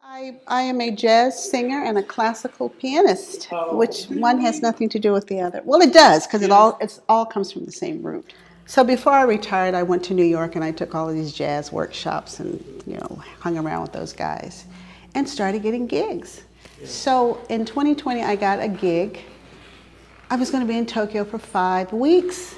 I am a jazz singer and a classical pianist, which one has nothing to do with the other. Well, it does, because it all comes from the same root. So before I retired, I went to New York and I took all of these jazz workshops and hung around with those guys and started getting gigs. So in 2020, I got a gig. I was going to be in Tokyo for 5 weeks.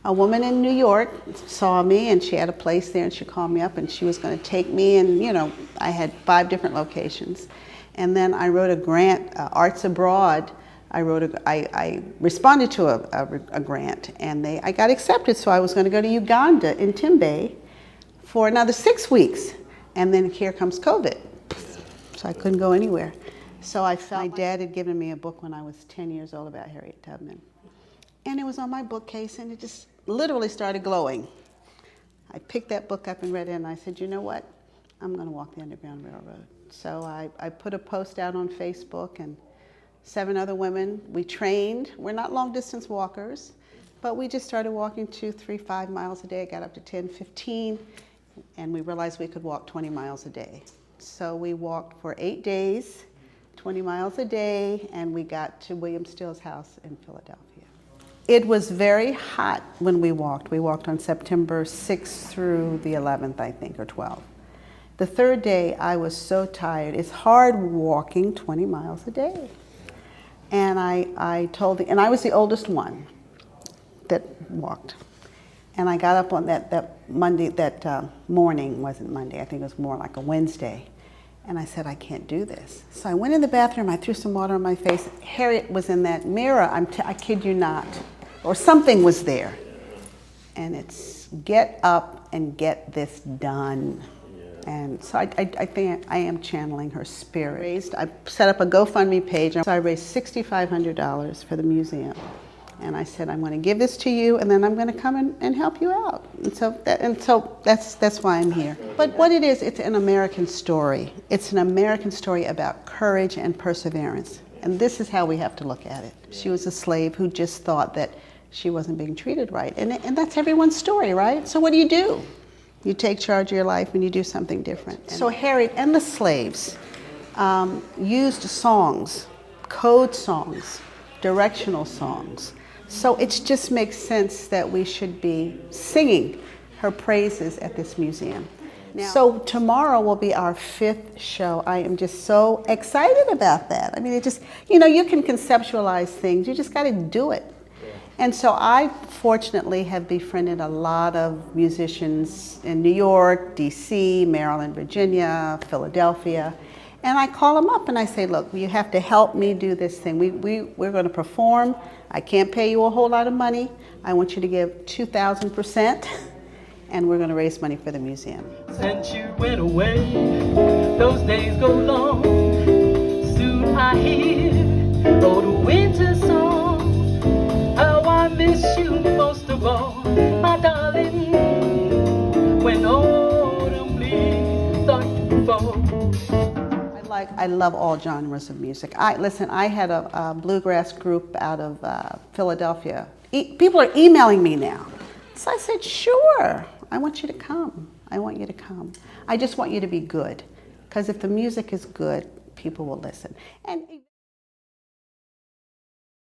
A woman in New York saw me and she had a place there and she called me up and she was going to take me, and I had 5 different locations. And then I wrote a grant, Arts Abroad. I responded to a grant and I got accepted, so I was going to go to Uganda in Timbe for another 6 weeks. And then here comes COVID. So I couldn't go anywhere. So I felt my dad had given me a book when I was 10 years old about Harriet Tubman. And it was on my bookcase and it just literally started glowing. I picked that book up and read it and I said, you know what? I'm going to walk the Underground Railroad. So I put a post out on Facebook, and 7 other women, we trained. We're not long distance walkers, but we just started walking 2, 3, 5 miles a day, got up to 10, 15, and we realized we could walk 20 miles a day. So we walked for 8 days, 20 miles a day, and we got to William Still's house in Philadelphia. It was very hot when we walked. We walked on September 6th through the 11th, I think, or 12th. The 3rd day, I was so tired. It's hard walking 20 miles a day. And I was the oldest one that walked. And I got up on that morning, wasn't Monday, I think it was more like a Wednesday. And I said, I can't do this. So I went in the bathroom, I threw some water on my face. Harriet was in that mirror, I kid you not, or something was there. And it's get up and get this done. And so I think I am channeling her spirit. I set up a GoFundMe page. So I raised $6,500 for the museum. And I said, I'm going to give this to you, and then I'm going to come and help you out. And so that's why I'm here. But what it is, it's an American story. It's an American story about courage and perseverance. And this is how we have to look at it. She was a slave who just thought that she wasn't being treated right. And that's everyone's story, right? So what do? You take charge of your life and you do something different. So Harriet and the slaves used songs, code songs, directional songs. So it just makes sense that we should be singing her praises at this museum. So tomorrow will be our 5th show. I am just so excited about that. I mean, it just, you can conceptualize things, you just got to do it. And so I fortunately have befriended a lot of musicians in New York, DC, Maryland, Virginia, Philadelphia. And I call them up and I say, look, you have to help me do this thing. We're going to perform. I can't pay you a whole lot of money. I want you to give 2,000%, and we're going to raise money for the museum. Since you went away, those days go long. Soon I hear the winter song. How I miss you most of all, my darling. When autumn leaves start to fall. I love all genres of music. I had a bluegrass group out of Philadelphia. People are emailing me now. So I said, sure, I want you to come. I want you to come. I just want you to be good. Because if the music is good, people will listen. And